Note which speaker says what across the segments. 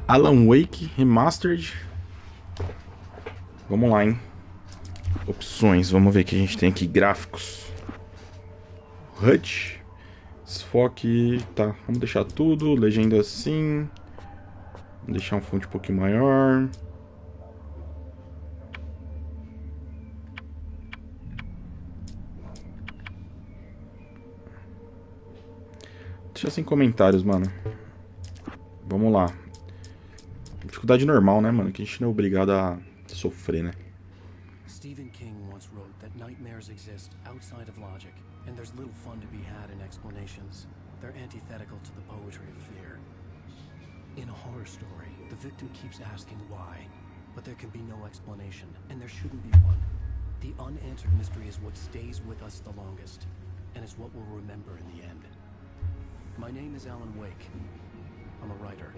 Speaker 1: Alan Wake Remastered. Vamos lá, hein? Opções, vamos ver o que a gente tem aqui. Gráficos. HUD. Desfoque. Tá, vamos deixar tudo. Legenda assim. Vamos deixar um fonte um pouquinho maior. Deixa sem comentários, mano. Vamos lá. Dificuldade normal, né, mano? Que a gente não é obrigado a sofrer, né?
Speaker 2: Stephen King once wrote that nightmares exist outside of logic, and there's little fun to be had in explanations. They're antithetical to the poetry of fear. In a horror story, the victim keeps asking why, but there can be no explanation, and there shouldn't be one. The unanswered mystery is what stays with us the longest, and is what we'll remember in the end. My name is Alan Wake. I'm a writer.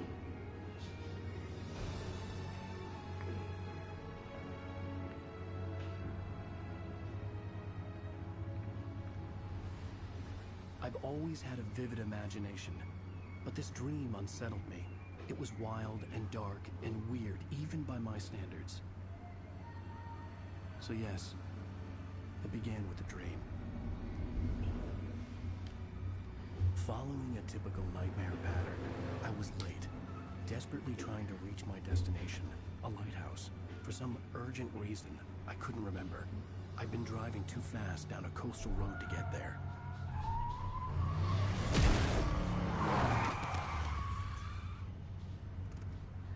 Speaker 2: I've always had a vivid imagination, but this dream unsettled me. It was wild and dark and weird, even by my standards. So yes, it began with a dream. Following a typical nightmare pattern, I was late, desperately trying to reach my destination, a lighthouse. For some urgent reason, I couldn't remember. I'd been driving too fast down a coastal road to get there.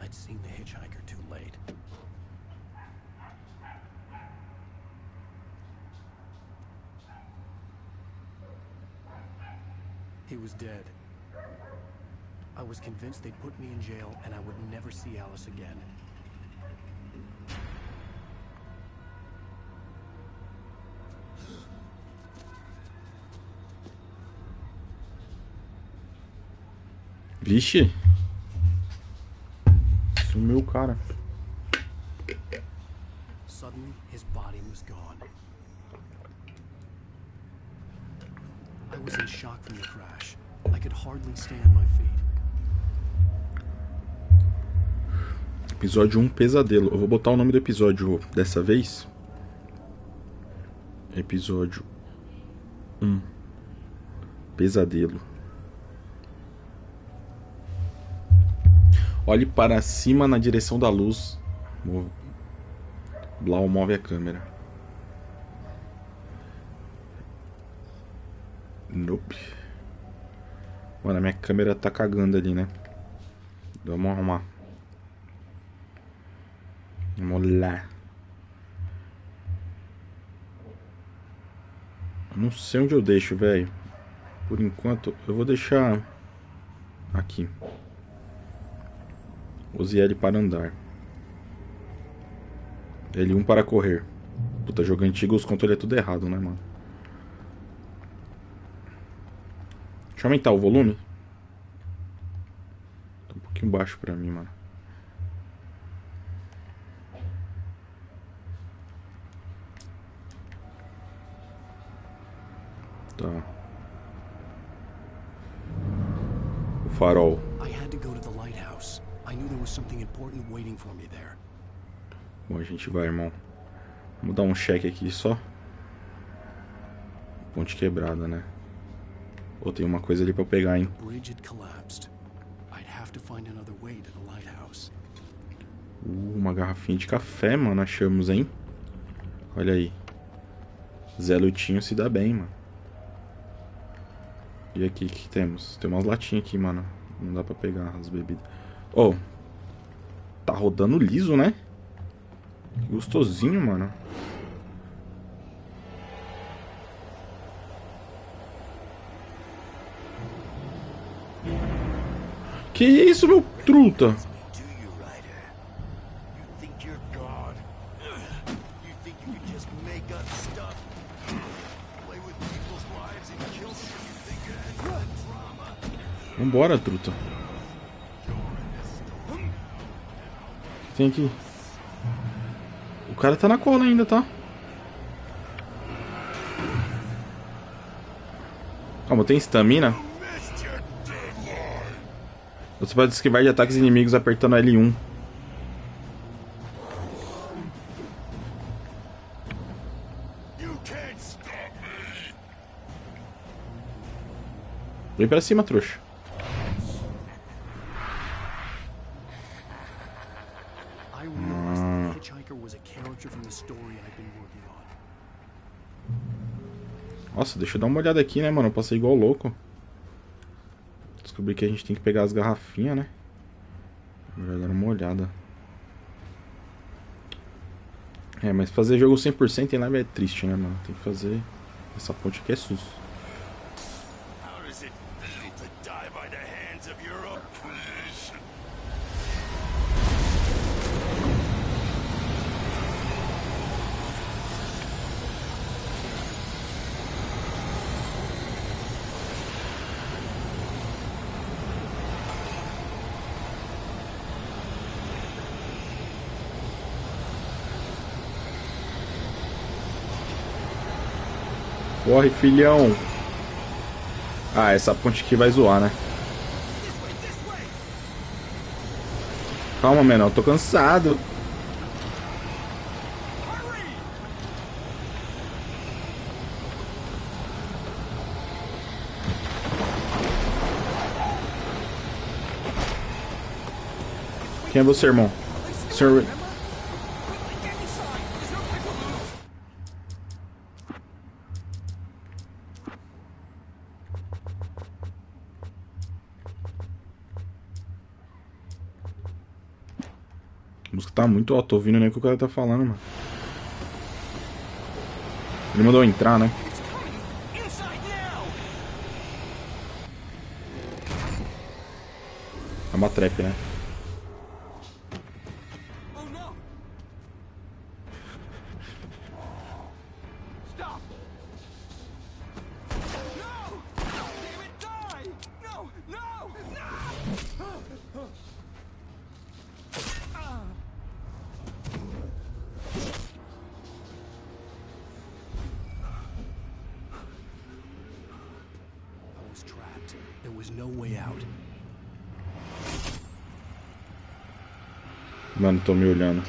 Speaker 2: I'd seen the hitchhiker too late. He was dead. I was convinced they'd put me in jail and I would never see Alice again.
Speaker 1: Vixe. Sumiu o cara.
Speaker 2: Suddenly, his body was gone. I was in shock from the crash. I could hardly stay on my feet.
Speaker 1: Episódio 1, Pesadelo. Eu vou botar o nome do episódio dessa vez. Episódio 1, Pesadelo. Olhe para cima na direção da luz. Blau move a câmera. Nope. Mano, a minha câmera tá cagando ali, né? Vamos arrumar. Vamos lá. Eu não sei onde eu deixo, velho. Por enquanto, eu vou deixar aqui. Use L para andar. L1 para correr. Puta, jogo antigo, os controles é tudo errado, né, mano? Deixa eu aumentar o volume. Tá um pouquinho baixo pra mim, mano. Tá. O farol. Bom, a gente vai, irmão. Vamos dar um check aqui só. Ponte quebrada, né? Ou tem uma coisa ali pra eu pegar, hein? Uma garrafinha de café, mano. Achamos, hein? Olha aí. Zé Lutinho se dá bem, mano. E aqui, o que temos? Tem umas latinhas aqui, mano. Não dá pra pegar as bebidas. Oh, tá rodando liso, né? Que gostosinho, mano. Que isso, meu truta? Vambora, truta. O que tem aqui? O cara tá na cola ainda, tá? Calma, tem estamina? Você pode esquivar de ataques inimigos apertando L1. Vem pra cima, trouxa. Nossa, deixa eu dar uma olhada aqui, né, mano? Eu passei igual louco. Descobri que a gente tem que pegar as garrafinhas, né? Já dar uma olhada. É, mas fazer jogo 100% em live é triste, né, mano? Tem que fazer... Essa ponte aqui é sus. Corre, filhão. Ah, essa ponte aqui vai zoar, né? Calma, menor, eu tô cansado. Quem é você, irmão? Senhor... A música tá muito alta, tô ouvindo nem o que o cara tá falando, mano. Ele mandou entrar, né? É uma trap, né? Mano, tô me olhando.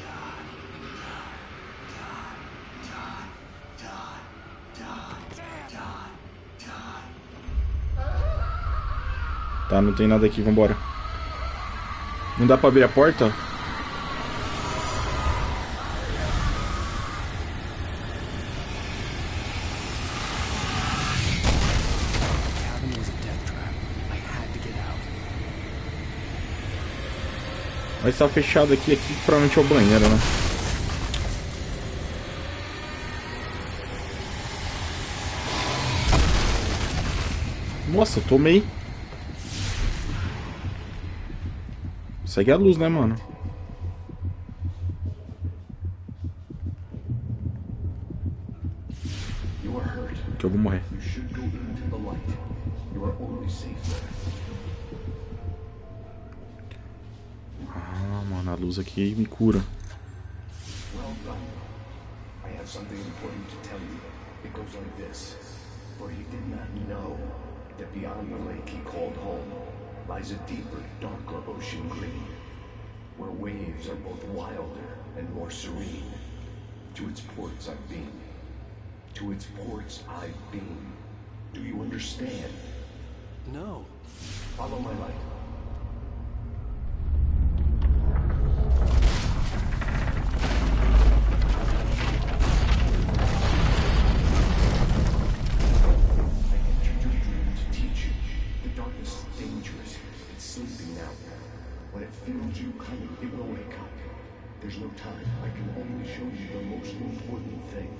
Speaker 1: Tá, não tem nada aqui, vambora. Não dá pra abrir a porta? Mas tá fechado aqui provavelmente é o banheiro, né? Nossa, eu tomei. Segue a luz, né, mano? Que eu vou morrer. Ah, mano, a luz aqui me cura.
Speaker 3: That beyond the lake he called home lies a deeper, darker ocean green, where waves are both wilder and more serene. To its ports I've been. To its ports I've been. Do you understand?
Speaker 2: No.
Speaker 3: Follow my light. There's no time. I can only show you the most important thing.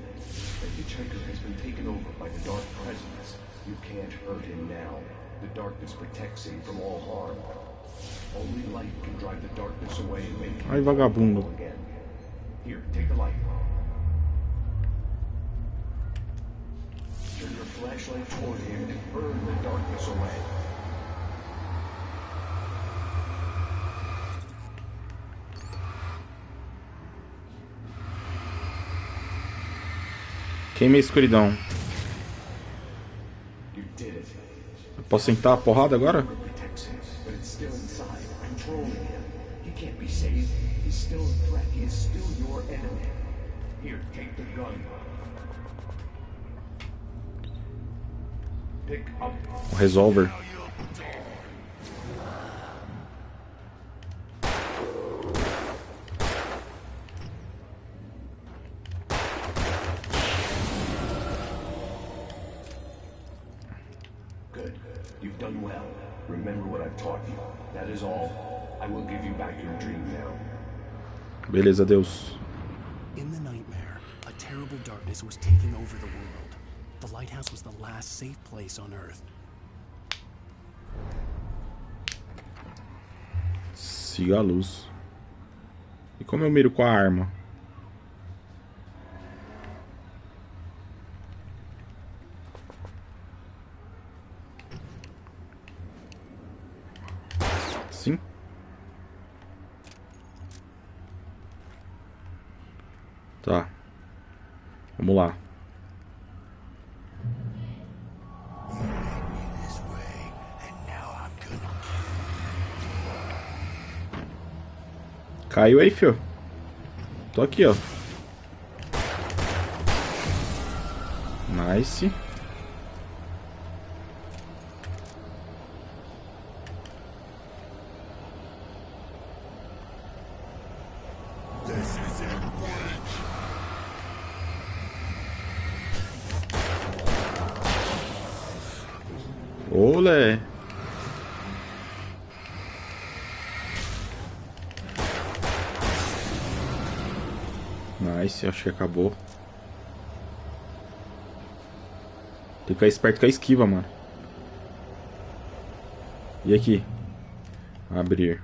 Speaker 3: The hitchhiker has been taken over by the dark presence. You can't hurt him now. The darkness protects him from all harm. Only light can drive the darkness away and make him
Speaker 1: vagabundo.
Speaker 3: Again. Here, take the light. Turn your flashlight toward him and burn the darkness away.
Speaker 1: Queima a escuridão. Eu posso sentar a porrada agora?
Speaker 3: but it's still inside, controlling him. He can't be saved. He's still a threat. He is still your enemy. Here, take the gun. Pick up.
Speaker 1: O revólver.
Speaker 3: Good. You've done well. Remember what I've taught you. That is all. I will give you back your dream now.
Speaker 1: Beleza, Deus.
Speaker 2: In the nightmare, a terrible darkness was taking over the world. The lighthouse was the last safe place on Earth.
Speaker 1: Siga a luz. E como eu miro com a arma? Sim. Tá. Vamos lá. Caiu aí, fio. Tô aqui, ó. Nice. Olé. Nice, acho que acabou. Tem que ficar esperto com a esquiva, mano. E aqui? Abrir.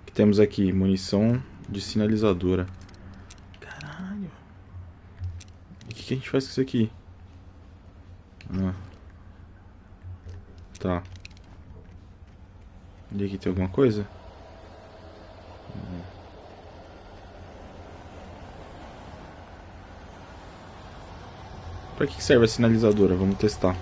Speaker 1: O que temos aqui? Munição de sinalizadora. Caralho. E o que a gente faz com isso aqui? Ah. Tá. E aqui tem alguma coisa? Pra que serve a sinalizadora? Vamos testar.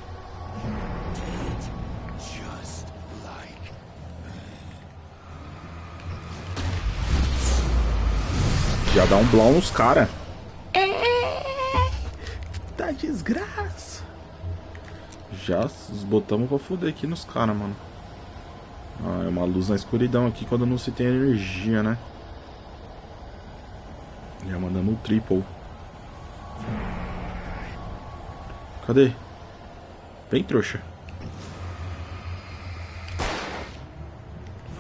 Speaker 1: Já dá um blow nos cara. Tá desgraça. Já os botamos pra foder aqui nos caras, mano. Ah, é uma luz na escuridão aqui quando não se tem energia, né? Já mandando o triple. Cadê? Vem, trouxa.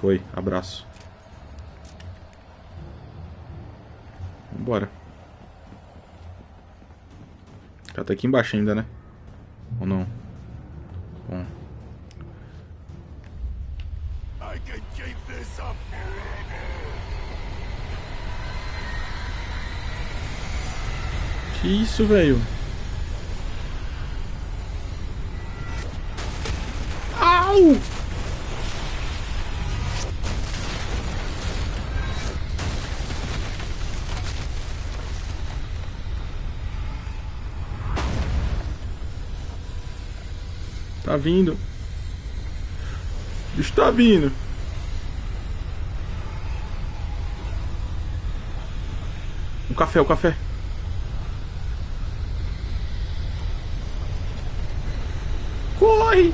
Speaker 1: Foi, abraço. Vambora. Ela tá aqui embaixo ainda, né? Ou não? Bom. Que isso, velho? Au! Tá vindo. O bicho tá vindo. O café, o café. Corre!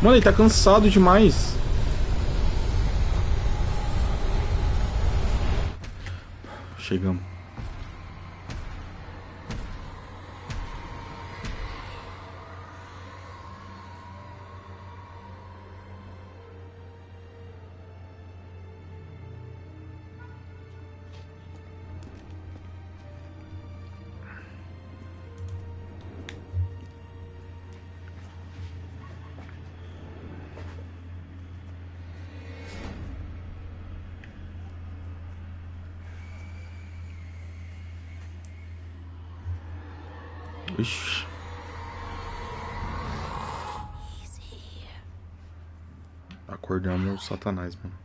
Speaker 1: Mano, ele tá cansado demais. Chegamos. Ixi. Acordamos o Satanás, mano.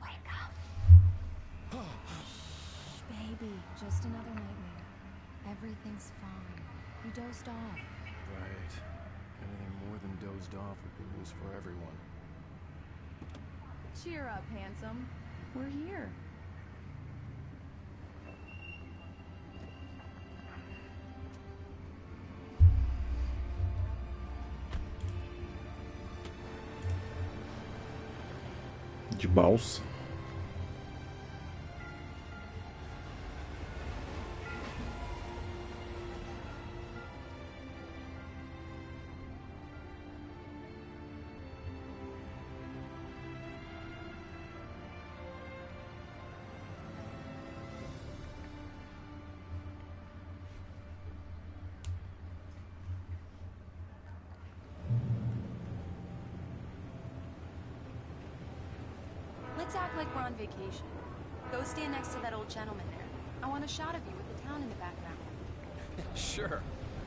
Speaker 4: Baby, just another nightmare. Everything's fine. You dozed off.
Speaker 2: Right. Anything more than dozed off would be news for everyone.
Speaker 5: Cheer up, handsome. We're here.
Speaker 1: De balsa.
Speaker 4: Let's act like we're on vacation. Go stand next to that old gentleman there. I want a shot of you with the town in the background.
Speaker 2: Sure.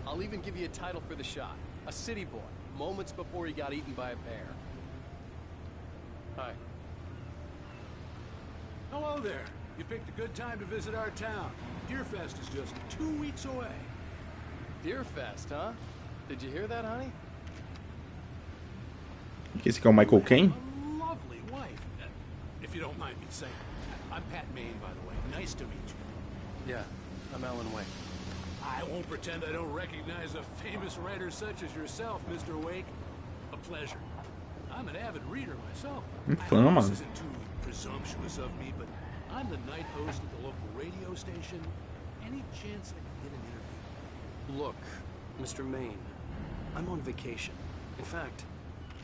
Speaker 2: I'll even give you a title for the shot. A city boy, moments before he got eaten by a bear. Hi.
Speaker 6: Hello there. You picked a good time to visit our town. Deerfest is just 2 weeks away.
Speaker 2: Deerfest, huh? Did you hear that, honey?
Speaker 1: Esse aqui é o Michael Caine?
Speaker 6: A lovely wife, if you don't mind me saying. I'm Pat Maine, by the way. Nice to meet you.
Speaker 2: Yeah, I'm Alan Wake.
Speaker 6: I won't pretend I don't recognize a famous writer such as yourself, Mr. Wake. A pleasure. I'm an avid reader myself. I know this isn't too presumptuous of me, but I'm the night host at the local radio station. Any chance I can get an interview?
Speaker 2: Look, Mr. Maine, I'm on vacation. In fact,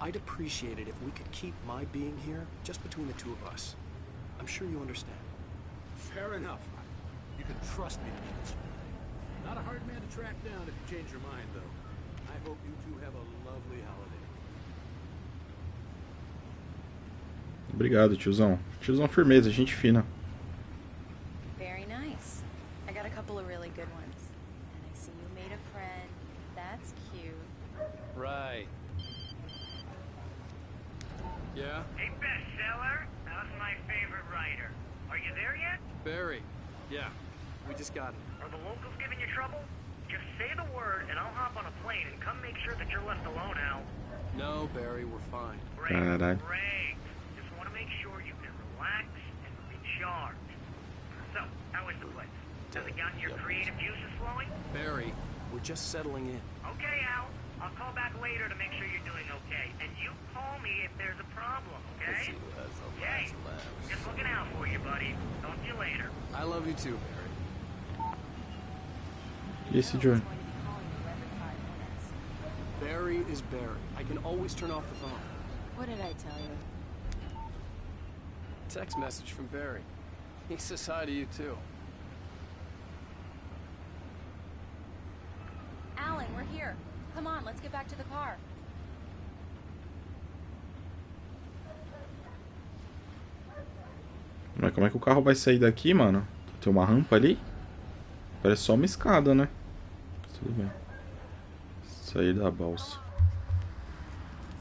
Speaker 2: I'd appreciate it if we could keep my being here just between the two of us. I'm sure you understand.
Speaker 6: Fair enough. You can trust me to be concerned. Not a hard man to track down if you change your mind, though. I hope you two have a lovely holiday.
Speaker 1: Obrigado, tiozão. Tiozão firmeza, gente fina.
Speaker 4: Very nice. I got a couple of really good ones. And I see you made a friend. That's cute.
Speaker 2: Right. Yeah?
Speaker 7: Hey, bestseller. How's my favorite writer? Are you there yet?
Speaker 2: Barry. Yeah. We just got it.
Speaker 7: Are the locals giving you trouble? Just say the word and I'll hop on a plane and come make sure that you're left alone, Al.
Speaker 2: No, Barry, we're fine.
Speaker 7: Great,
Speaker 1: Alright.
Speaker 7: great. Just want to make sure you can relax and recharge. So, how is the place? Has it gotten your creative juices flowing?
Speaker 2: Barry, we're just settling in.
Speaker 7: Okay, Al. I'll call back later to make sure you're doing okay. And you call me if there's a problem, okay? Okay. Just looking out for you, buddy. Talk to you later.
Speaker 2: I love you too, Barry.
Speaker 1: E esse Johnny?
Speaker 2: Barry is Barry. I can always turn off the phone.
Speaker 4: What did I tell you?
Speaker 2: Text message from Barry. He says hi to you too.
Speaker 4: Alan, we're here. Come on, let's get back to the car.
Speaker 1: Mas como é que o carro vai sair daqui, mano? Tem uma rampa ali? Parece só uma escada, né? Tudo bem. Sair da balsa.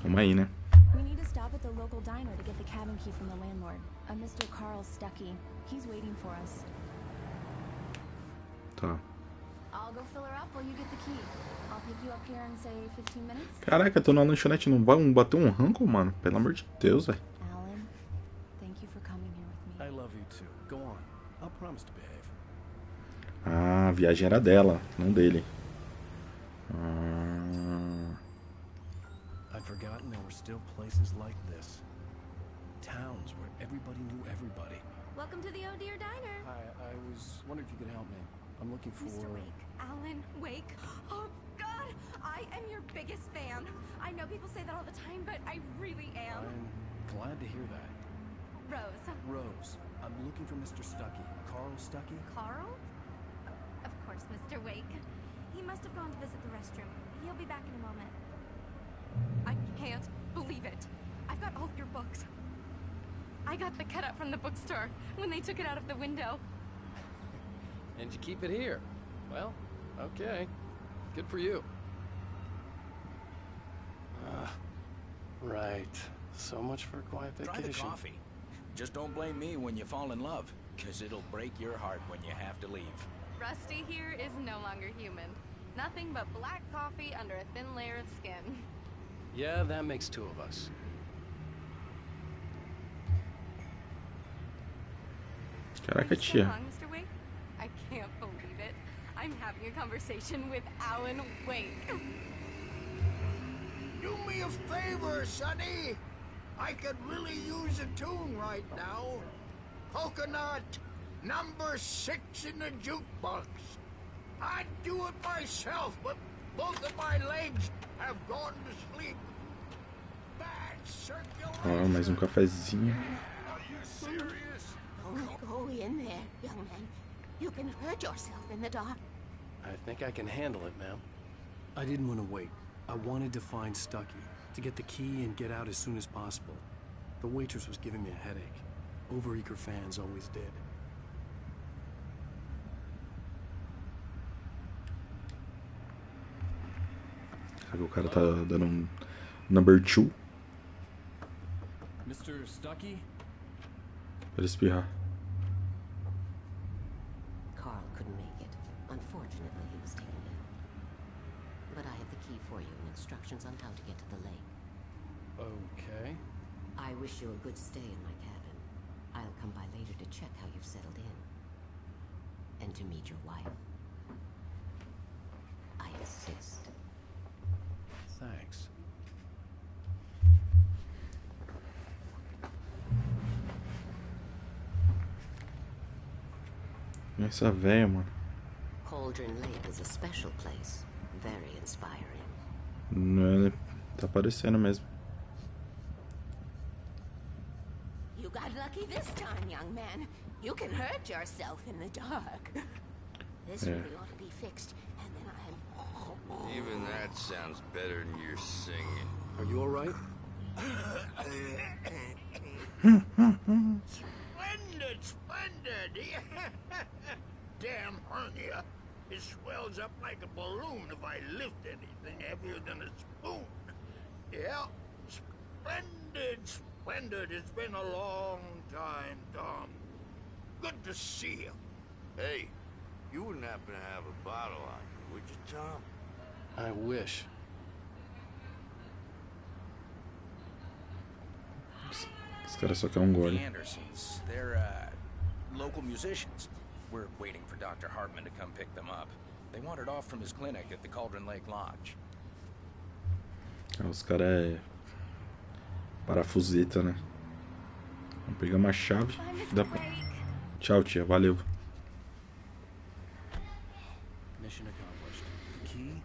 Speaker 1: Vamos aí, né?
Speaker 4: We need to stop at the local diner to get the cabin key from the landlord. A Mr. Carl Stuckey. He's waiting for us.
Speaker 1: Tá.
Speaker 4: I'll go fill her up while you get the key. I'll pick you up here in, say, 15 minutes.
Speaker 1: Caraca, tô na lanchonete, não vai bater um ranco, mano? Pelo amor de Deus, velho.
Speaker 4: Alan, thank you for coming here with me.
Speaker 2: I love you too. Go on. I'll promise to behave.
Speaker 1: Ah, a viagem era dela, não dele.
Speaker 2: I'd forgotten there were still places like this. Towns where everybody knew everybody.
Speaker 4: Welcome to the Oh Dear Diner.
Speaker 2: Hi, I was wondering if you could help me. I'm looking for...
Speaker 8: Mr. Wake. Alan Wake. Oh, God! I am your biggest fan. I know people say that all the time, but I really am.
Speaker 2: I'm glad to hear that.
Speaker 8: Rose.
Speaker 2: Rose, I'm looking for Mr. Stuckey. Carl Stuckey?
Speaker 8: Carl? Of course, Mr. Wake. He must have gone to visit the restroom. He'll be back in a moment. I can't believe it. I've got all of your books. I got the cutout from the bookstore when they took it out of the window.
Speaker 2: And you keep it here. Well, okay. Good for you. Right. So much for a quiet vacation.
Speaker 9: Try the coffee. Just don't blame me when you fall in love, because it'll break your heart when you have to leave.
Speaker 5: Rusty here is no longer human. Nothing but black coffee under a thin layer of skin.
Speaker 2: Yeah, that makes two of us.
Speaker 1: Caraca, tia.
Speaker 5: Mr. Wake? I can't believe it. I'm having a conversation with Alan Wake.
Speaker 10: Do me a favor, Sonny. I could really use a tune right now. Coconut, number 6 in the jukebox. I'd do it myself, but both of my legs have gone to sleep. Bad circulation.
Speaker 1: Ó, mais um cafezinho.
Speaker 10: Are you serious?
Speaker 11: Go in there, young man. You can hurt yourself in the dark.
Speaker 2: I think I can handle it, ma'am. I didn't want to wait. I wanted to find Stucky, to get the key and get out as soon as possible. The waitress was giving me a headache. Overeager fans always did.
Speaker 1: Será que o cara tá dando um number 2?
Speaker 2: Mr. Stucky?
Speaker 1: Pra ele espirrar.
Speaker 11: Carl couldn't make it. Unfortunately, he was taken ill. But I have the key for you and instructions on how to get to the lake.
Speaker 2: Okay.
Speaker 11: I wish you a good stay in my cabin. I'll come by later to check how you've settled in. And to meet your wife. I insist.
Speaker 2: Thanks.
Speaker 1: Essa véia, mano.
Speaker 11: Cauldron Lake is a special place. Very inspiring.
Speaker 1: Não é, tá aparecendo mesmo.
Speaker 11: You got lucky this time, young man. You can hurt yourself in the dark. This really ought to be fixed, and then
Speaker 12: Even that sounds better than your singing.
Speaker 2: Are you alright?
Speaker 10: Splendid, splendid. Damn hernia. It swells up like a balloon if I lift anything heavier than a spoon. Yeah, splendid, splendid. It's been a long time, Tom. Good to see you.
Speaker 12: Hey, you wouldn't happen to have a bottle on you, would you, Tom?
Speaker 2: I wish.
Speaker 1: Esse cara só quer um gole.
Speaker 9: The Andersons, they're, local musicians. We're waiting for Dr. Hartman to come pick them up. They wandered off from his clinic at the Cauldron Lake Lodge.
Speaker 1: Os caras é parafuseta, né? Vamos pegar uma chave. Dá pra... Tchau, tia. Valeu.
Speaker 2: Mission accomplished. The key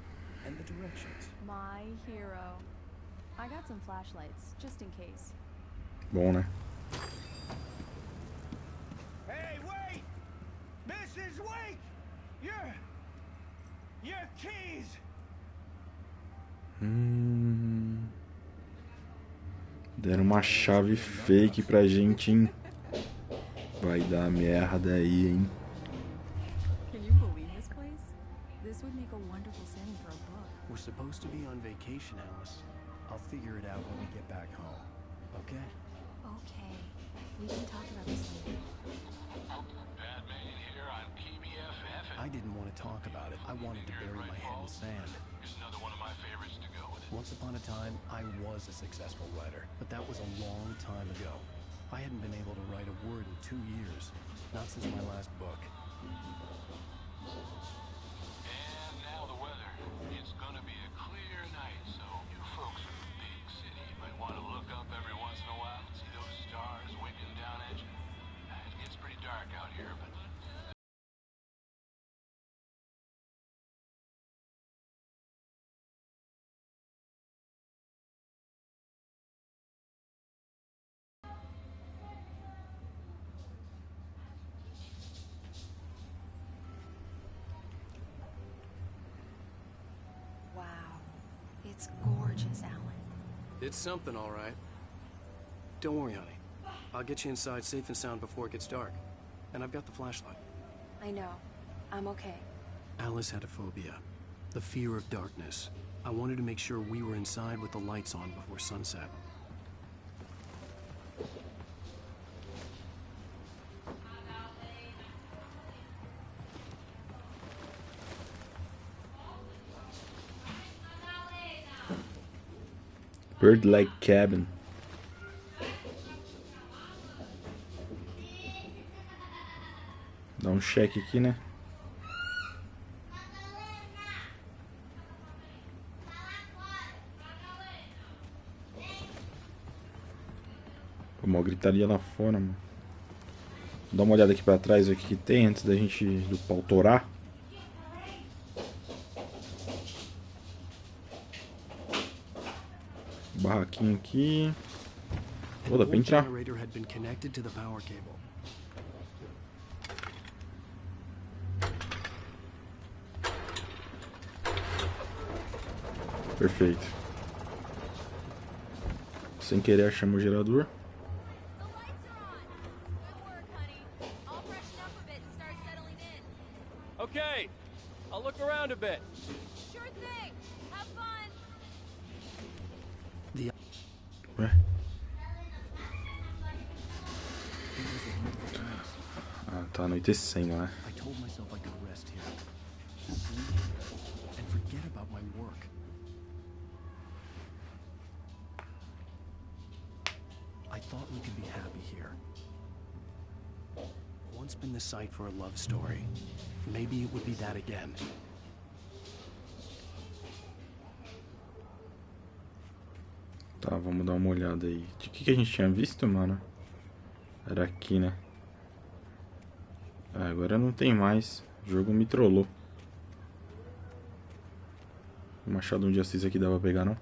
Speaker 2: and the directions.
Speaker 4: My hero. I got some flashlights, just in case.
Speaker 1: Bom, né?
Speaker 10: Hey, wait! Mrs. Wake! Your keys!
Speaker 1: Deram uma chave fake pra gente, hein? Vai dar merda aí, hein?
Speaker 4: Can you believe this place? This would make a wonderful setting for a book.
Speaker 2: We're supposed to be on vacation, Alice. I'll figure it out when we get back home. Okay?
Speaker 4: Okay. We can talk about this later.
Speaker 2: I didn't want to talk about it. I wanted to bury my head in sand. Once upon a time, I was a successful writer, but that was a long time ago. I hadn't been able to write a word in 2 years, not since my last book.
Speaker 6: And now the weather. It's gonna be a clear night, so you folks in the big city might want to look up every once in a while and see those stars winking down at you. It gets pretty dark out here, but...
Speaker 4: Wow. It's gorgeous, Alan.
Speaker 2: It's something, all right. Don't worry, honey. I'll get you inside safe and sound before it gets dark. And I've got the flashlight.
Speaker 4: I know. I'm okay.
Speaker 2: Alice had a phobia. The fear of darkness. I wanted to make sure we were inside with the lights on before sunset.
Speaker 1: Bird-like cabin. Dá um check aqui, né? Uma gritaria lá fora, mano. Dá uma olhada aqui pra trás, o que tem antes da gente do pau torar. Barraquinho aqui. Pô, dá pra entrar. Perfeito. Sem querer achamos o gerador.
Speaker 13: Okay, I'll look around a bit.
Speaker 5: Sure thing. Have fun.
Speaker 1: Ué? Ah, tá anoitecendo, né?
Speaker 2: I told myself I could rest here, sleep here, and forget about my work. I thought we could be happy here. Once been the site for a love story. Maybe it would be that again.
Speaker 1: Tá, vamos dar uma olhada aí. De que a gente tinha visto, mano? Era aqui, né? Ah, agora não tem mais. O jogo me trollou. O machado de assis aqui dá pra pegar, não?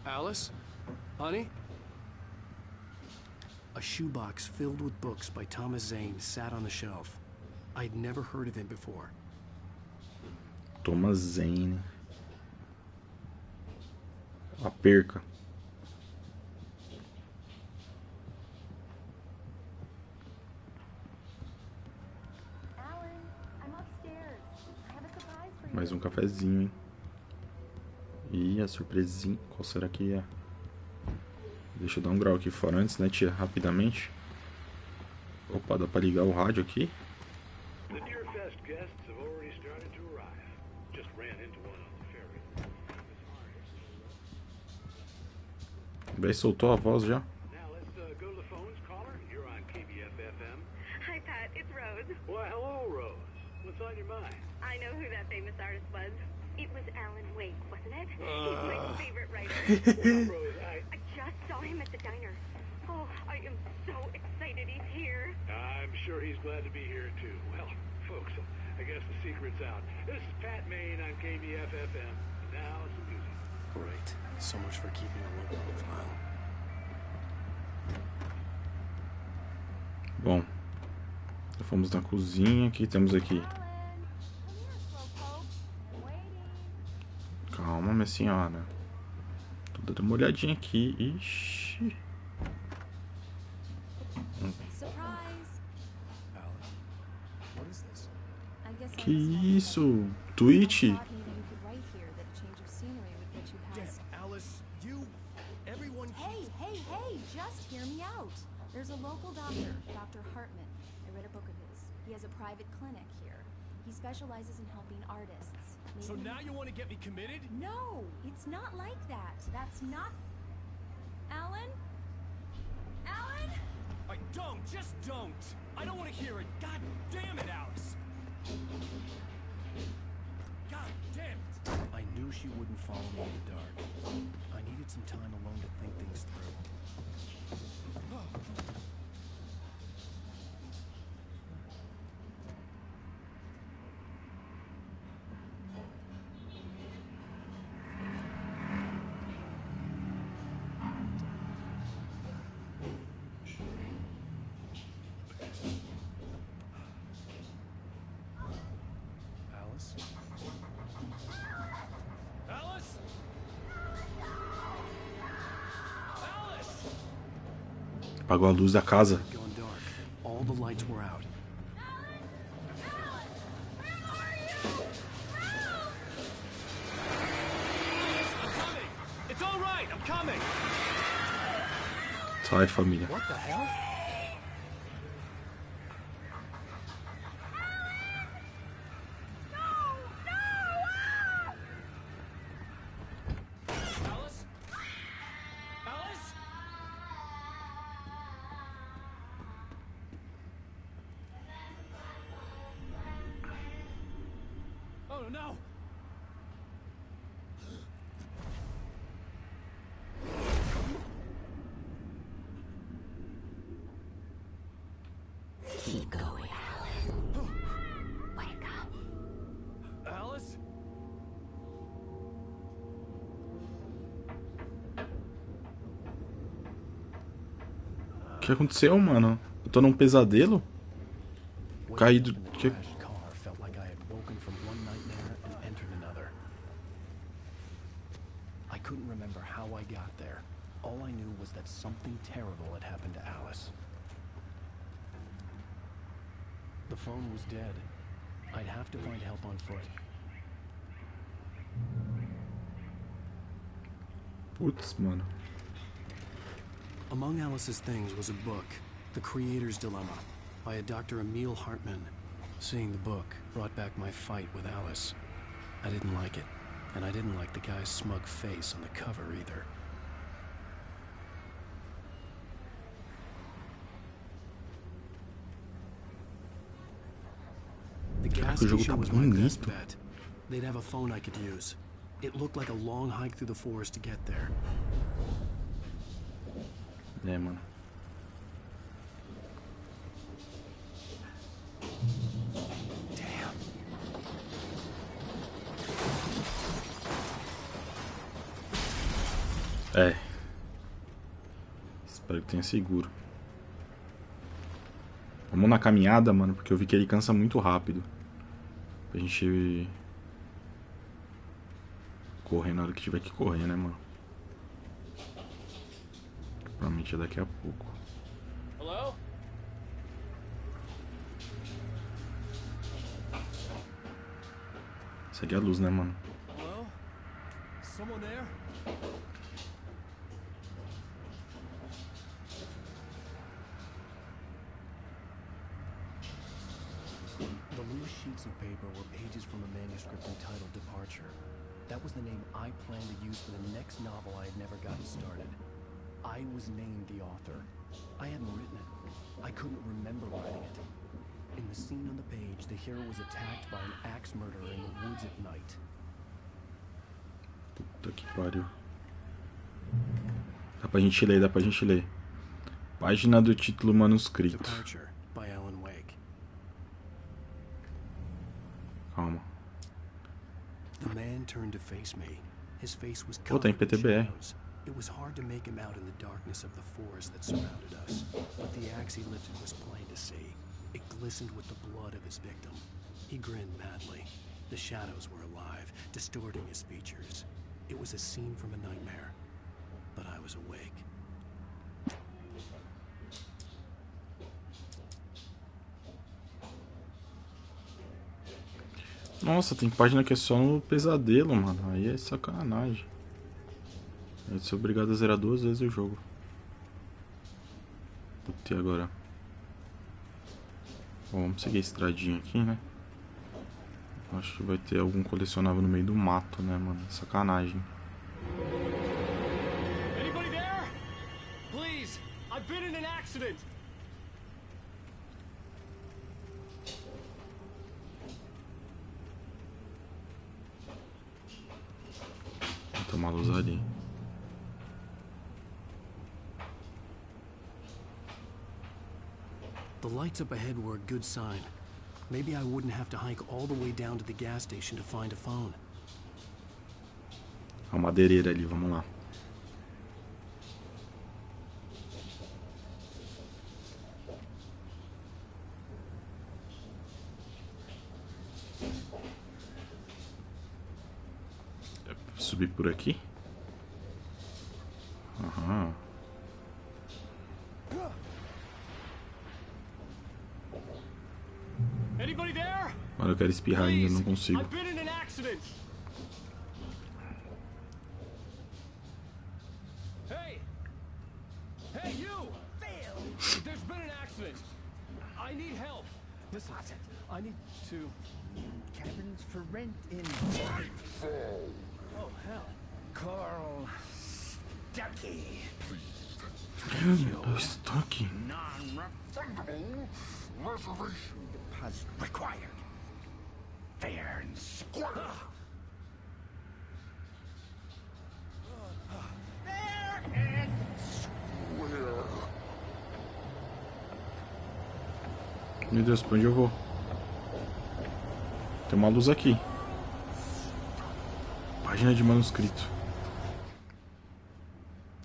Speaker 2: Alice? Honey? A shoebox filled with books by Thomas Zane sat on the shelf. I'd never heard of him before.
Speaker 1: Thomas Zane. A perca.
Speaker 4: Alan, I'm upstairs. I have a surprise for you.
Speaker 1: Mais um cafezinho, hein? E a surpresinha. Qual será que é? Deixa eu dar um grau aqui fora antes, né, tia? Rapidamente. Opa, dá pra ligar o rádio aqui.
Speaker 6: The Deerfest guests have already started to arrive. Just ran into one on the ferry.
Speaker 1: Bem, soltou a voz já.
Speaker 6: Now let's go to the phones. Caller, you're on KBF-FM.
Speaker 5: Hi, Pat. It's Rose.
Speaker 6: Why, hello, Rose. What's on your mind?
Speaker 5: I know who that famous artist was. It was Alan Wake, wasn't it? He's my favorite writer.
Speaker 6: Rose, I
Speaker 5: just saw him at the diner. Oh, I am so excited he's here.
Speaker 6: I'm sure he's glad to be here, too. Well, folks, I guess the secret's out. This is Pat Maine on KBF-FM. Now some music.
Speaker 2: Great. So much for keeping a low profile.
Speaker 1: Bom, já fomos na cozinha. O que temos aqui? Calma, minha senhora. Tô dando uma olhadinha aqui. Ixi. Que isso? Twitch?
Speaker 4: Hey, just hear me out. There's a local doctor, Dr. Hartman. I read a book of his. He has a private clinic here. He specializes in helping artists.
Speaker 13: So now you want to get me committed?
Speaker 4: No, it's not like that. That's not... Alan? Alan?
Speaker 13: Just don't. I don't want to hear it. God damn it, Alice. God damn it.
Speaker 2: I knew she wouldn't follow me in the dark. I needed some time alone to think things through.
Speaker 1: Apagou a luz da casa.
Speaker 2: All the lights were out.
Speaker 13: It's all right. I'm coming.
Speaker 1: Sai, família.
Speaker 2: What the hell?
Speaker 13: Oh no!
Speaker 11: Keep going, Alan. Wake up.
Speaker 13: Alice?
Speaker 1: O que aconteceu, mano? Eu tô num pesadelo? Caído. Que...
Speaker 2: I couldn't remember how I got there. All I knew was that something terrible had happened to Alice. The phone was dead. I'd have to find help on foot.
Speaker 1: Putz, mano.
Speaker 2: Among Alice's things was a book, The Creator's Dilemma, by a Dr. Emil Hartman. Seeing the book brought back my fight with Alice. I didn't like it, and I didn't like the guy's smug face on the cover either. The gas station was my best bet. They'd have a phone I could use. It looked like a long hike through the forest to get there.
Speaker 1: É, mano. É. Espero que tenha seguro. Vamos na caminhada, mano, porque eu vi que ele cansa muito rápido. Pra gente correr na hora que tiver que correr, né, mano? Provavelmente é daqui a pouco.
Speaker 13: Hello?
Speaker 1: Segue a luz, né, mano?
Speaker 13: Hello? Someone there?
Speaker 2: The loose sheets of paper were pages from a manuscript entitled Departure. That was the name I planned to use for the next novel I had never gotten started. I was named the author. I hadn't written it. I couldn't remember writing it. In the scene on the page, the hero was attacked by an axe murderer in the woods at night.
Speaker 1: Puta que pariu. Dá pra gente ler, dá pra gente ler. Página do título manuscrito.
Speaker 2: Departure by Alan Wake.
Speaker 1: Calma.
Speaker 2: The man turned to face me. His face was
Speaker 1: Pô, tá em
Speaker 2: covered in
Speaker 1: PTBR.
Speaker 2: shadows. It was hard to make him out in the darkness of the forest that surrounded us, but the axe he lifted was plain to see. It glistened with the blood of his victim. He grinned madly. The shadows were alive, distorting his features. It was a scene from a nightmare, but I was awake.
Speaker 1: Nossa, tem página que é só no pesadelo, mano. Aí é sacanagem. Eu sou obrigado a zerar 2 vezes o jogo. Puta, e agora? Bom, vamos seguir a estradinha aqui, né? Acho que vai ter algum colecionável no meio do mato, né, mano? Sacanagem.
Speaker 13: Anybody there? Please, I've been in an accident.
Speaker 1: Vou tomar luz ali.
Speaker 2: The lights up ahead were a good sign. Maybe I wouldn't have to hike all the way down to the gas station to find a phone.
Speaker 1: A madeireira ali, vamos lá. Subir por aqui? Aham.
Speaker 13: Anybody there?
Speaker 1: Agora eu quero espirrar ainda, não consigo.
Speaker 13: I've been in an accident. Hey! Hey, you! There's been an accident. I need help. Listen, I need to...
Speaker 10: Cabins for rent in
Speaker 13: Oh, hell.
Speaker 10: Carl Stucky.
Speaker 1: Tô stuck.
Speaker 10: Non-refundable reservation deposit required. fair and square. Fair and square.
Speaker 1: Meu Deus, pra onde eu vou? Tem uma luz aqui. Página de manuscrito.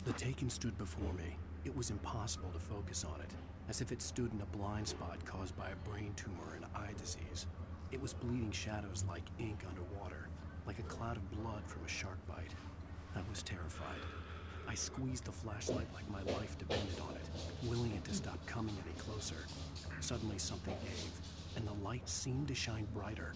Speaker 2: The Taken stood before me. It was impossible to focus on it, as if it stood in a blind spot caused by a brain tumor and eye disease. It was bleeding shadows like ink underwater, like a cloud of blood from a shark bite. I was terrified. I squeezed the flashlight like my life depended on it, willing it to stop coming any closer. Suddenly something gave, and the light seemed to shine brighter.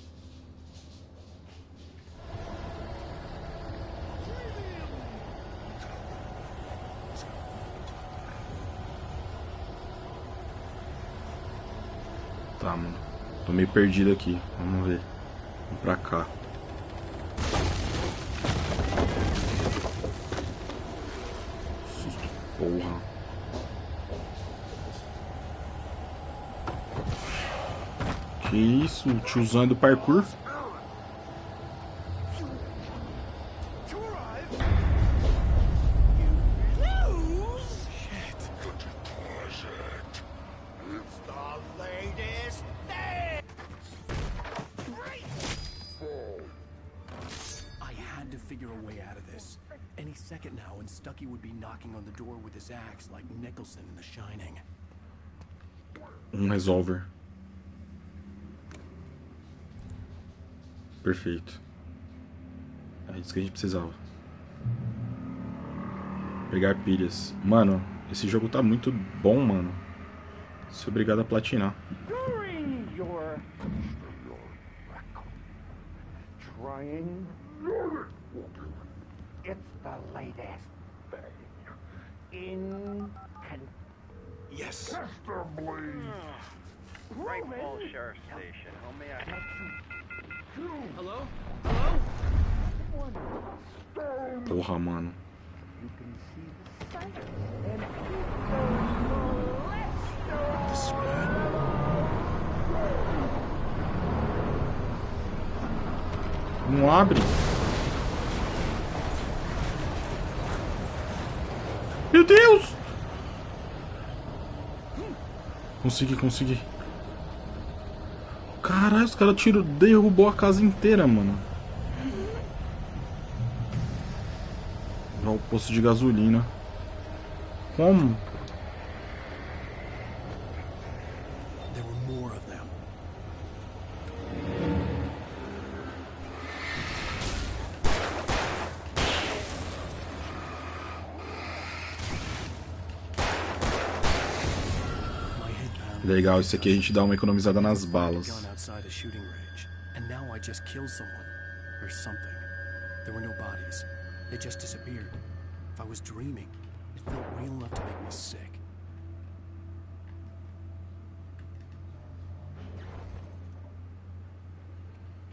Speaker 1: Tá, mano. Tô meio perdido aqui. Vamos ver. Vamos pra cá. Susto, porra. Que isso? O tiozão é do parkour?
Speaker 2: Stucky would be knocking on the door with his axe like Nicholson in The Shining.
Speaker 1: Resolver. Perfeito. É isso que a gente precisava. Pegar pilhas. Mano, esse jogo tá muito bom, mano. Sou obrigado a platinar.
Speaker 10: It's the latest
Speaker 2: Yes.
Speaker 7: Rightful sheriff station. How may I help you?
Speaker 13: Hello? Hello?
Speaker 1: Porra, mano. Não abre. Meu Deus! Consegui. Caralho, os caras derrubou a casa inteira, mano. Já o posto de gasolina. Como?
Speaker 2: There were more of them.
Speaker 1: Legal, isso aqui a gente dá uma economizada nas balas.
Speaker 2: And now I just killed someone or something. There were no bodies. They just disappeared. If I was dreaming, it felt real enough to make me sick.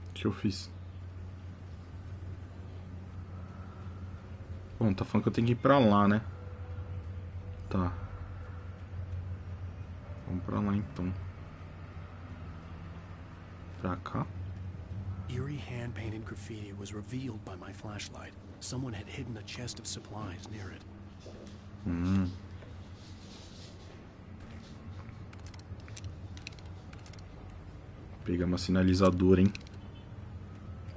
Speaker 1: O que eu fiz? Bom, tá falando que eu tenho que ir pra lá, né? Tá. Vamos pra lá então. Pra cá.
Speaker 2: Eerie hand-painted graffiti was revealed by my flashlight. Someone had hidden a chest of supplies near it.
Speaker 1: Pegamos a sinalizadora, hein?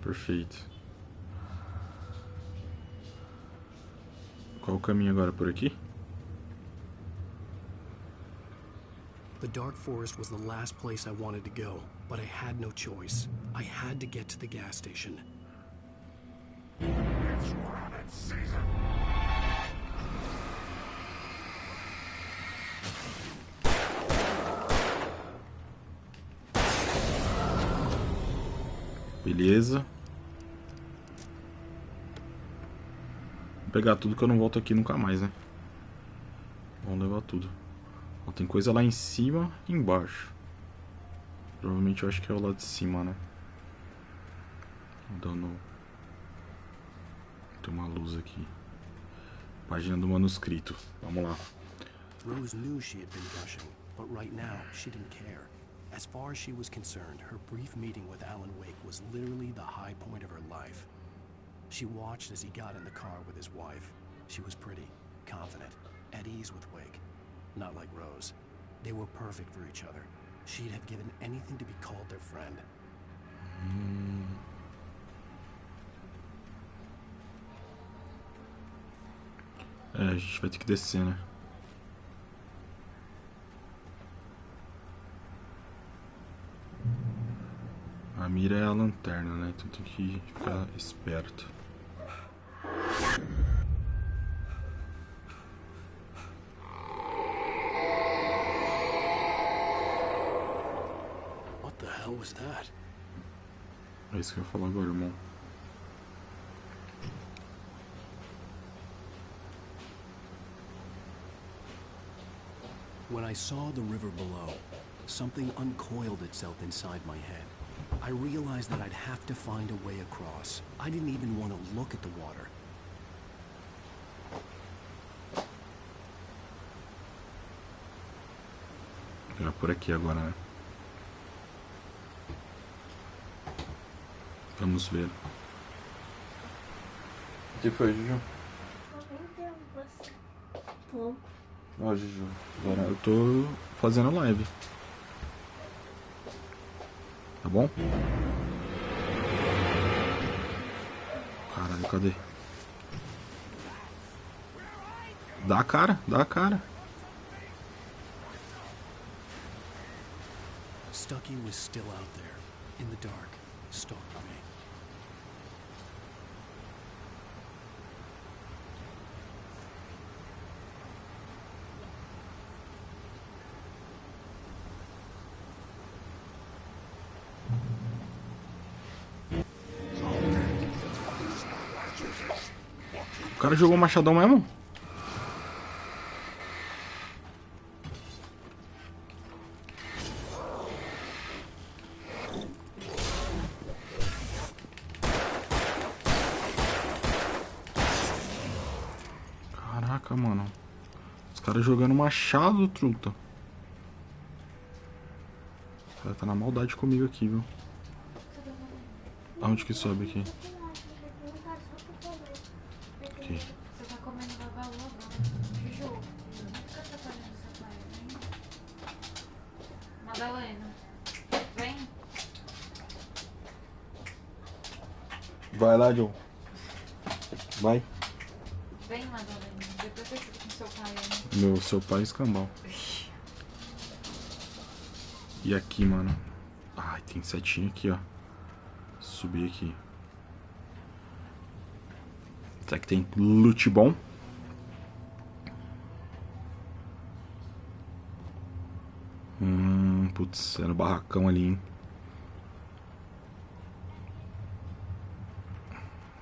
Speaker 1: Perfeito. Qual o caminho agora? Por aqui?
Speaker 2: The dark forest was the last place I wanted to go, but I had no choice. I had to get to the gas station.
Speaker 10: It's rabbit season.
Speaker 1: Beleza. Vou pegar tudo que eu não volto aqui nunca mais, né? Vamos levar tudo. Ó, tem coisa lá em cima e embaixo. Provavelmente eu acho que é o lado de cima, né? Dando... Tem uma luz aqui. Página do manuscrito. Vamos lá.
Speaker 2: Rose knew she had been gushing, but right now she didn't care. As far as she was concerned, her brief meeting with Alan Wake was literally the high point of her life. She watched as he got in the car with his wife. She was pretty, confident, at ease with Wake. Not like Rose. They were perfect for each other. She'd have given anything to be called their friend.
Speaker 1: É, a gente vai ter que descer, né? A mira é a lanterna, né? Então tem que ficar esperto.
Speaker 2: What the hell was that?
Speaker 1: É isso que eu ia falar agora, irmão.
Speaker 2: When I saw the river below, something uncoiled itself inside my head. I realized that I'd have to find a way across. I didn't even want to look at the water.
Speaker 1: É por aqui agora, né? Vamos ver. O que foi, Juju? Ó, Juju, agora eu tô fazendo live. Tá bom? Caralho, cadê? Dá a cara, dá a cara.
Speaker 2: Stucky was still out there, in the dark, stalking me.
Speaker 1: O cara jogou machadão mesmo? Caraca, mano. Os caras jogando machado, truta. O cara tá na maldade comigo aqui, viu? Aonde que sobe aqui? Aqui.
Speaker 14: Você tá comendo babalu agora. Juju, nunca tá fazendo essa pai, vem. Madalena, vem.
Speaker 1: Vai lá, John. Vai.
Speaker 14: Vem, Madalena. Depois eu fico com seu pai aí.
Speaker 1: Meu, seu pai é escambau. E aqui, mano. Ai, tem setinha aqui, ó. Subir aqui. Será que tem loot bom? Putz, é no barracão ali, hein?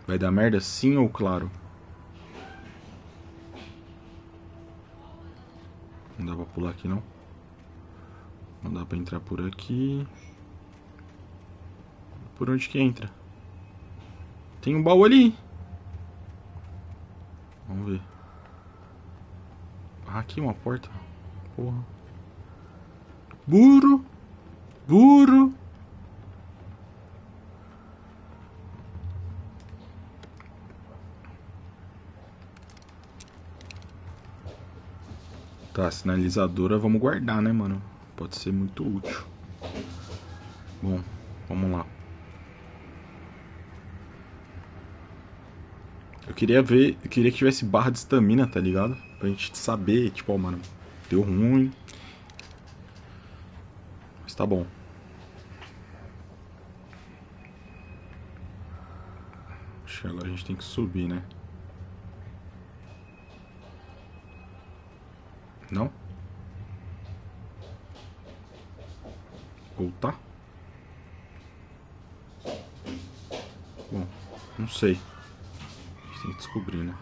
Speaker 1: Vai dar merda sim ou claro? Não dá pra pular aqui, não? Não dá pra entrar por aqui. Por onde que entra? Tem um baú ali. Vamos ver. Ah, aqui uma porta. Porra. Burro. Burro. Tá, sinalizadora vamos guardar, né, mano? Pode ser muito útil. Bom, vamos lá. Eu queria que tivesse barra de estamina, tá ligado? Pra gente saber, tipo, ó, mano, deu ruim. Mas tá bom. Acho que agora a gente tem que subir, né? Não? Voltar? Bom, não sei. Tem que descobrir, né?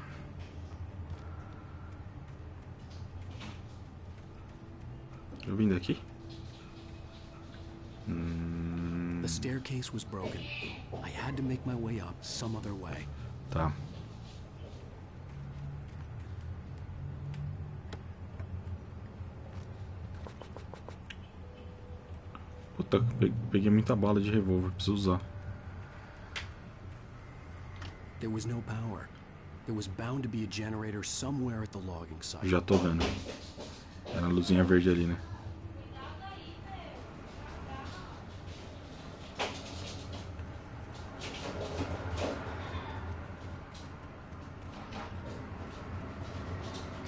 Speaker 1: Eu vim daqui?
Speaker 2: The staircase was broken. I had to make my way up some other way.
Speaker 1: Tá. Puta, peguei muita bala de revólver, preciso usar.
Speaker 2: There was no power. There was bound to be a generator somewhere at the logging site.
Speaker 1: Já tô vendo. Era a luzinha verde ali, né?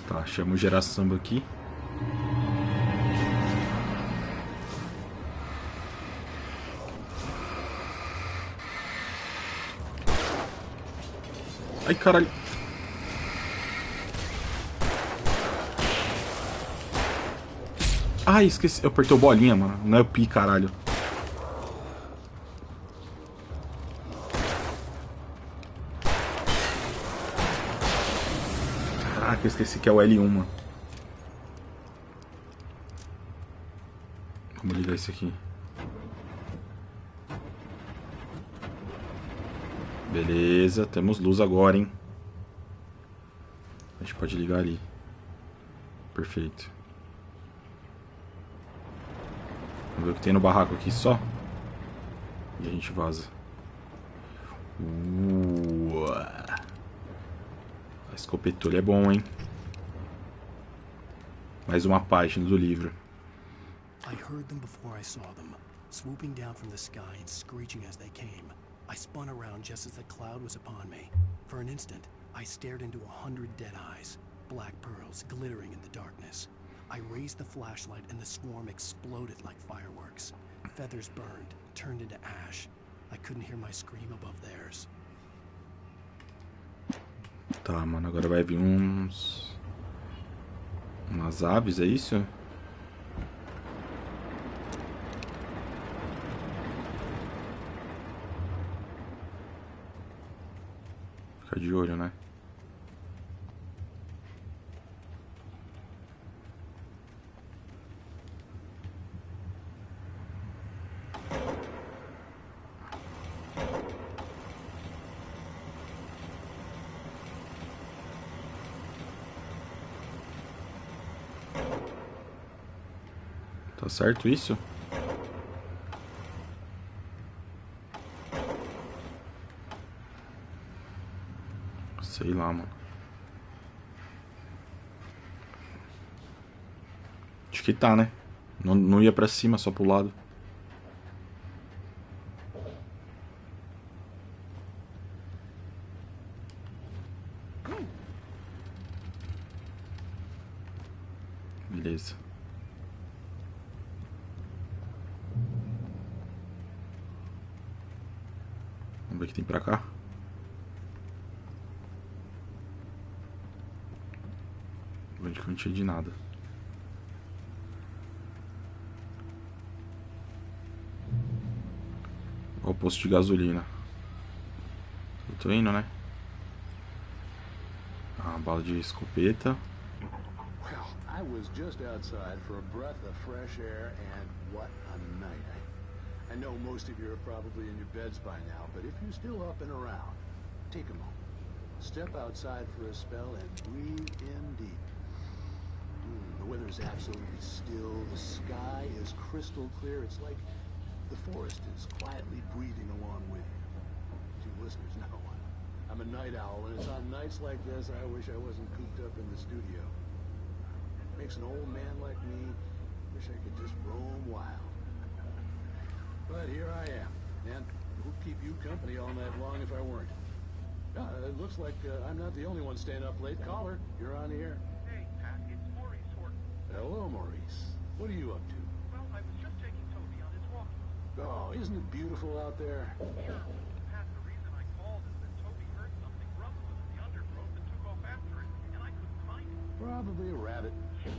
Speaker 1: Tá, chama o geração aqui. Ai, caralho. Ai, esqueci. Eu apertei o bolinha, mano. Não é o pi, caralho. Caraca, eu esqueci que é o L1, mano. Vamos ligar isso aqui. Beleza, temos luz agora, hein? A gente pode ligar ali. Perfeito. Vamos ver o que tem no barraco aqui só. E a gente vaza. A escopetolha é bom, hein? Mais uma página do livro.
Speaker 2: I heard them before I saw them, swooping down from the sky and screeching as they came. I spun around just as the cloud was upon me. For an instant, I stared into 100 dead eyes, black pearls glittering in the darkness. I raised the flashlight and the swarm exploded like fireworks. Feathers burned, turned into ash. I couldn't hear my scream above theirs.
Speaker 1: Tá, mano, agora vai vir umas aves, é isso? Fica de olho, né? Tá certo isso? Sei lá, mano. Acho que tá, né? Não ia pra cima, só pro lado. Beleza. Vamos ver o que tem pra cá. Onde que eu não tinha de nada. Olha o posto de gasolina. Eu tô indo, né? Ah, bala de escopeta.
Speaker 15: Well, I was just outside for a breath of fresh air and what a night. I know most of you are probably in your beds by now, but if you're still up and around, take a moment. Step outside for a spell and breathe in deep. The weather's absolutely still. The sky is crystal clear. It's like the forest is quietly breathing along with you. To listeners know, I'm a night owl, and it's on nights like this I wish I wasn't cooped up in the studio. It makes an old man like me wish I could just roam wild. But here I am, and who'd keep you company all night long if I weren't? It looks like I'm not the only one staying up late. Caller, you're on the air.
Speaker 16: Hey, Pat, it's Maurice Horton.
Speaker 15: Hello, Maurice. What are you up to?
Speaker 16: Well, I was just taking Toby on his walk.
Speaker 15: Oh, isn't it beautiful out there?
Speaker 16: Sure. Pat, the reason I called is that Toby heard something rumbling in the undergrowth and took off after it, and I couldn't find it.
Speaker 15: Probably a rabbit.
Speaker 16: Sure.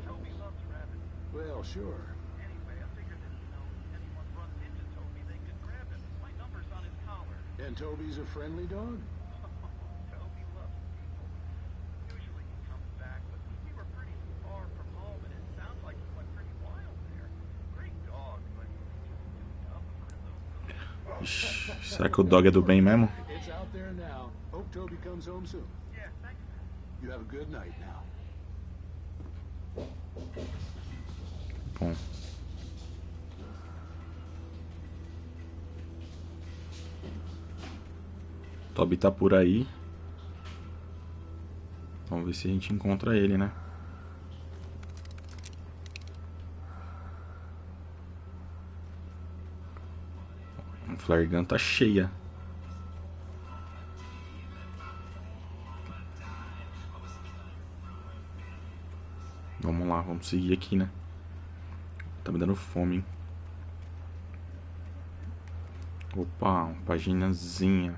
Speaker 16: Toby loves rabbits.
Speaker 15: Well, sure.
Speaker 16: Anyway, I figured that, if anyone runs into Toby, they could grab him. My number's on his collar.
Speaker 15: And Toby's a friendly dog?
Speaker 16: Toby loves people. Usually he comes back, but we were pretty far from home, and it sounds like he went pretty wild there. Great dog, but tough for his own.
Speaker 1: Ixi, será que o dog é do bem mesmo?
Speaker 15: It's out there now. Hope Toby comes home soon.
Speaker 16: Yeah, thanks.
Speaker 15: You have a good night now.
Speaker 1: Bom. Toby tá por aí. Vamos ver se a gente encontra ele, né? A flare gun tá cheia. Vamos lá, vamos seguir aqui, né? Tá me dando fome, hein? Opa, uma paginazinha.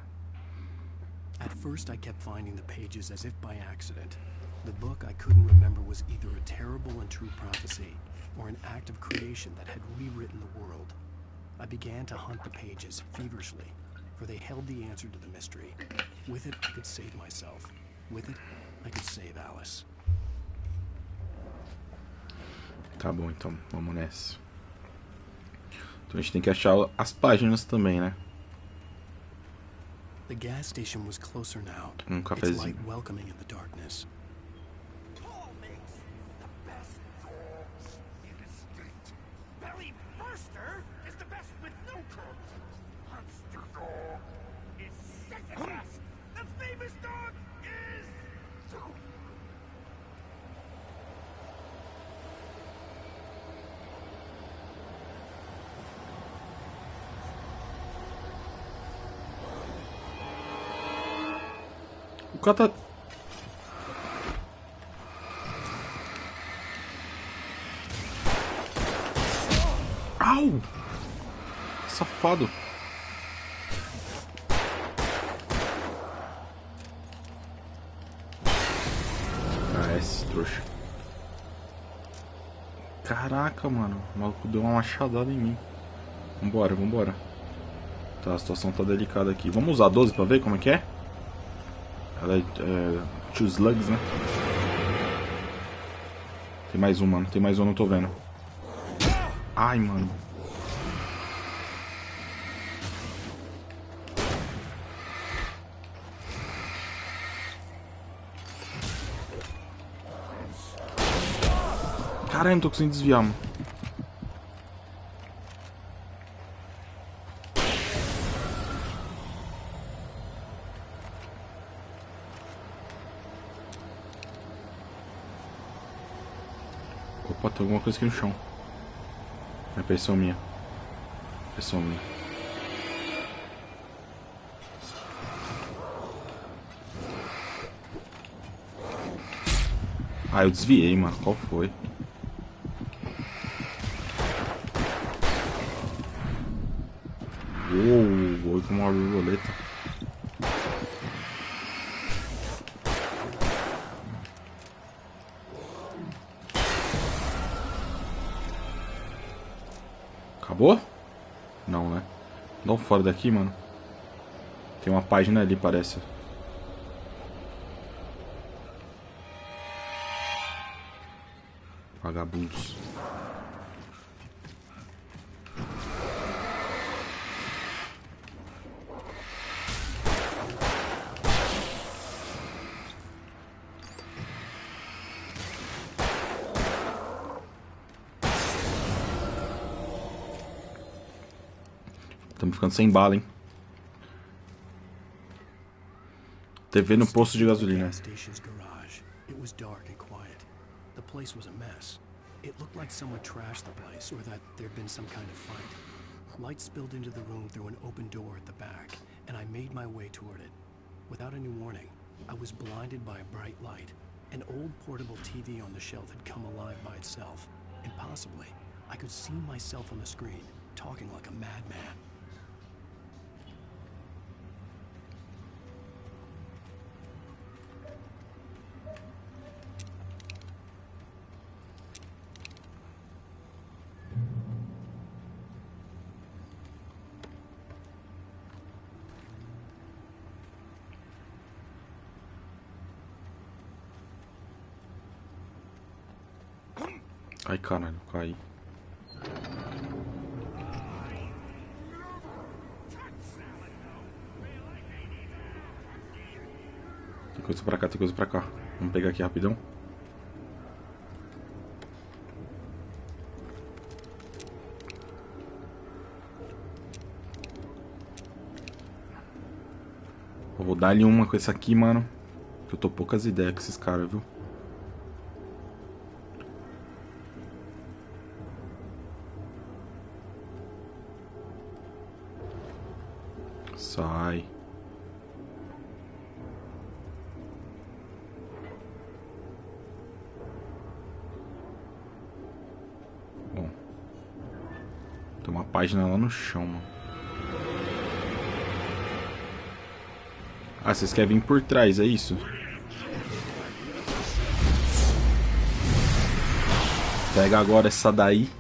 Speaker 2: At first I kept finding the pages as if by accident. The book I couldn't remember was either a terrible and true prophecy or an act of creation that had rewritten the world. I began to hunt the pages feverishly, for they held the answer to the mystery. With it, I could save myself. With it, I could save Alice.
Speaker 1: Tá bom, então, vamos nessa. Então a gente tem que achar as páginas também, né?
Speaker 2: The gas station was closer now.
Speaker 1: Um
Speaker 2: Its
Speaker 1: cafezinho.
Speaker 2: light welcoming in the darkness.
Speaker 10: Belly Burster is the best with no crumbs. Monster Dog is second best. The famous dog is...
Speaker 1: O cara tá... Au! Safado. Ah, esse trouxa. Caraca, mano. O maluco deu uma machadada em mim. Vambora, vambora. Tá, a situação tá delicada aqui. Vamos usar 12 pra ver como é que é? Ela é two slugs, né? Tem mais um, mano. Tem mais um, não tô vendo. Ai, mano. Caralho, não tô conseguindo desviar, mano. Opa, tem alguma coisa aqui no chão. É impressão minha. Impressão minha. Ah, eu desviei, mano. Qual foi? Uou, oi como uma borboleta. Acabou? Não, né? Dá um fora daqui, mano. Tem uma página ali, parece. Vagabundos. Estamos ficando sem bala, hein? TV no posto de gasolina.
Speaker 2: It was dark and quiet. The place was a mess. It looked like someone trashed the place, or that there'd been some kind of fight. Light spilled into the room through an open door at the back, and I made my way toward it. Without any warning, I was blinded by a bright light. An old portable TV on the shelf had come alive by itself, and possibly, I could see myself on the screen, talking like a madman.
Speaker 1: Ai, caralho, caí. Tem coisa pra cá, tem coisa pra cá. Vamos pegar aqui rapidão. Eu vou dar-lhe uma com esse aqui, mano. Que eu tô poucas ideias com esses caras, viu? Sai. Bom. Tem uma página lá no chão, mano. Ah, vocês querem vir por trás, é isso? Pega agora essa daí.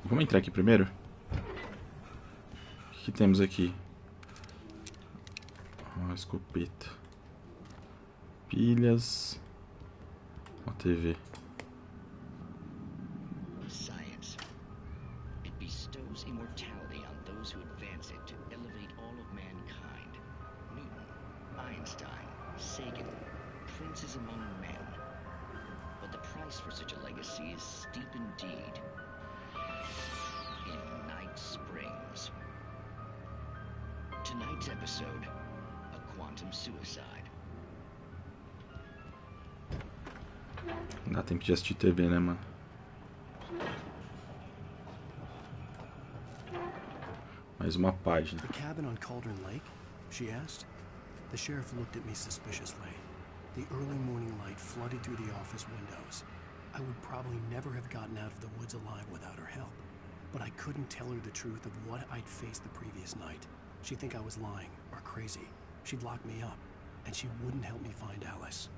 Speaker 1: Vamos entrar aqui primeiro? O que temos aqui? Uma escopeta. Pilhas. Uma TV.
Speaker 17: Science. It bestows immortality on those who advance it to elevate all of mankind. Newton, Einstein, Sagan, princes among men. But the price for such a legacy is steep indeed. In Night Springs. Tonight's episode, a quantum suicide.
Speaker 1: Dá tempo de assistir TV, né, mano? Mais uma página.
Speaker 2: The cabin on Cauldron Lake? She asked. The sheriff looked at me suspiciously. The early morning light flooded through the office windows. I would probably never have gotten out of the woods alive without her help. But I couldn't tell her the truth of what I'd faced the previous night. She'd think I was lying or crazy. She'd lock me up, and she wouldn't help me find Alice.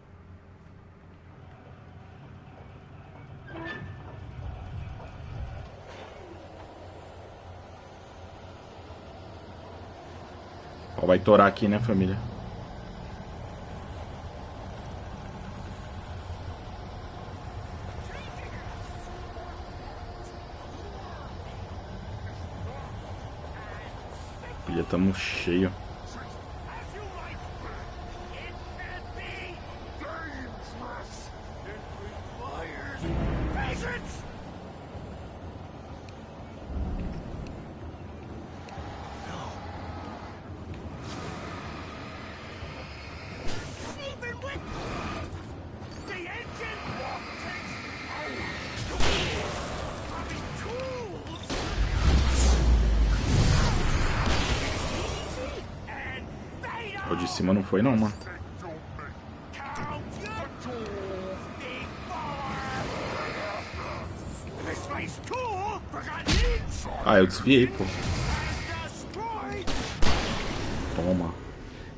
Speaker 1: Ó, vai torar aqui, né, família? Já estamos cheios. O de cima não foi não, mano. Ah, eu desviei, pô. Toma.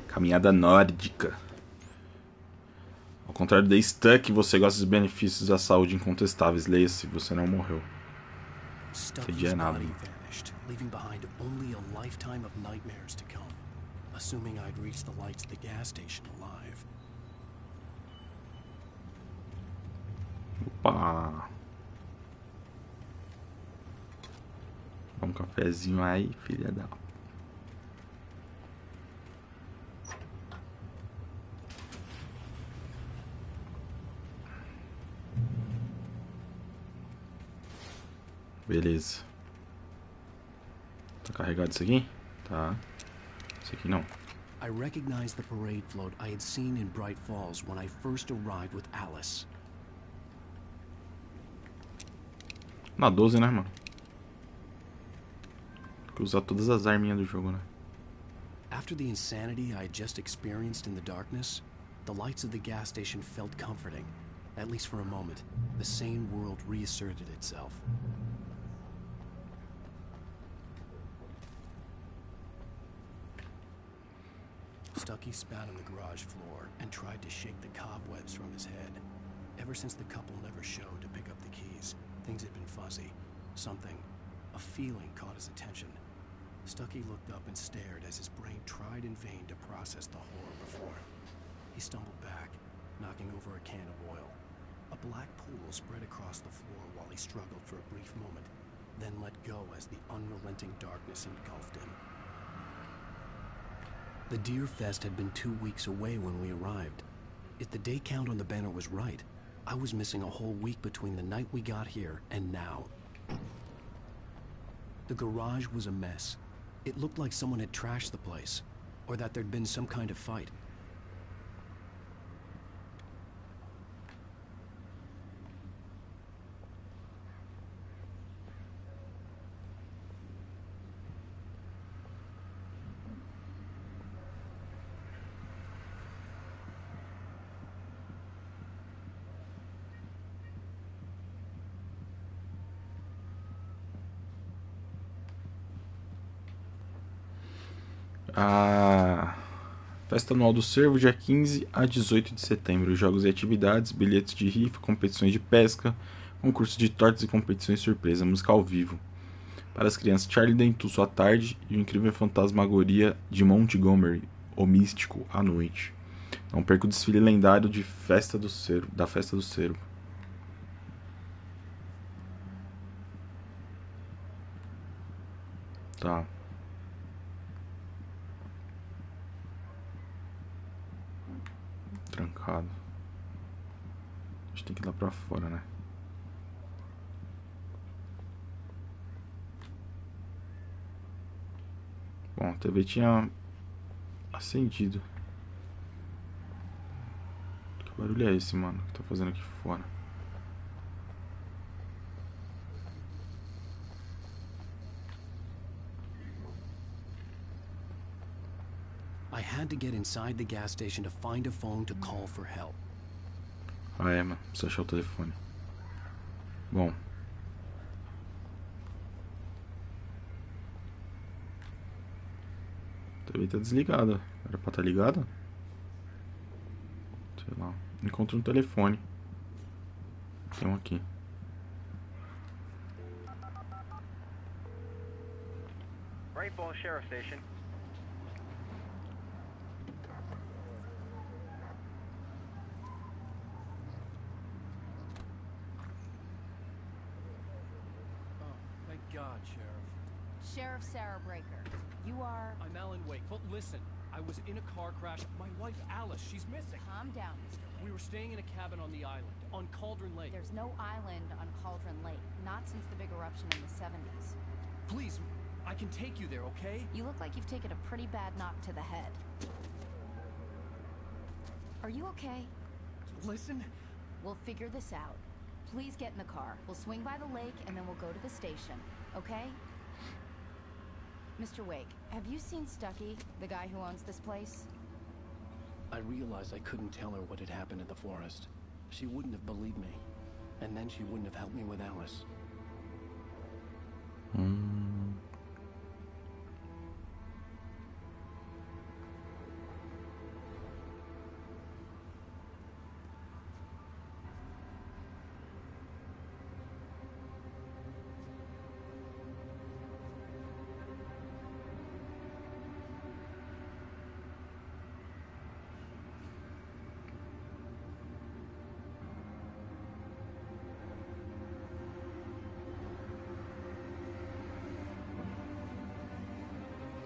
Speaker 1: Caminhada nórdica. Ao contrário da Stuck, você gosta dos benefícios da saúde incontestáveis. Leia se você não morreu. Entendi é nada.
Speaker 2: Assuming I'd reached the lights of the gas station alive.
Speaker 1: Opa! Dá um cafezinho aí, filha da... Beleza. Tá carregado isso aqui? Tá. Isso aqui não.
Speaker 2: I recognized the parade float I had seen in Bright Falls when I first arrived with Alice.
Speaker 1: Na 12, né, mano? Tem que usar todas as arminhas do jogo, né?
Speaker 2: After the insanity I had just experienced in the darkness, the lights of the gas station felt comforting. At least for a moment, the sane world reasserted itself. Stucky spat on the garage floor and tried to shake the cobwebs from his head. Ever since the couple never showed to pick up the keys, things had been fuzzy. Something, a feeling caught his attention. Stucky looked up and stared as his brain tried in vain to process the horror before him. He stumbled back, knocking over a can of oil. A black pool spread across the floor while he struggled for a brief moment, then let go as the unrelenting darkness engulfed him. The Deer Fest had been 2 weeks away when we arrived. If the day count on the banner was right, I was missing a whole week between the night we got here and now. The garage was a mess. It looked like someone had trashed the place, or that there'd been some kind of fight.
Speaker 1: A festa anual do cervo, dia 15 a 18 de setembro. Jogos e atividades, bilhetes de rifa, competições de pesca, concurso de tortas e competições surpresa, música ao vivo. Para as crianças, Charlie Dentuço à tarde e o incrível fantasmagoria de Montgomery, o místico, à noite. Não perca o desfile lendário de da festa do cervo. Tá. Trancado. A gente tem que ir lá pra fora, né? Bom, a TV tinha acendido. Que barulho é esse, mano? Que tá fazendo aqui fora?
Speaker 2: I had to get inside the gas station to find a phone to call for help.
Speaker 1: Ah, é, mano. Preciso achar o telefone. Bom. A TV tá desligada. Era pra estar ligada? Sei lá. Encontro um telefone. Tem um aqui.
Speaker 16: Rainbow Sheriff Station.
Speaker 2: Thank God, Sheriff.
Speaker 4: Sheriff Sarah Breaker. You are...
Speaker 13: I'm Alan Wake, but listen, I was in a car crash. My wife, Alice, she's missing.
Speaker 4: Calm down, Mr. Wake.
Speaker 13: We were staying in a cabin on the island, on Cauldron Lake.
Speaker 4: There's no island on Cauldron Lake, not since the big eruption in the 70s.
Speaker 13: Please, I can take you there, okay?
Speaker 4: You look like you've taken a pretty bad knock to the head. Are you okay?
Speaker 13: Listen.
Speaker 4: We'll figure this out. Please get in the car. We'll swing by the lake and then we'll go to the station, okay? Mr. Wake, have you seen Stucky, the guy who owns this place?
Speaker 2: I realized I couldn't tell her what had happened in the forest. She wouldn't have believed me. And then she wouldn't have helped me with Alice.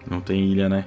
Speaker 1: Não tem ilha, né?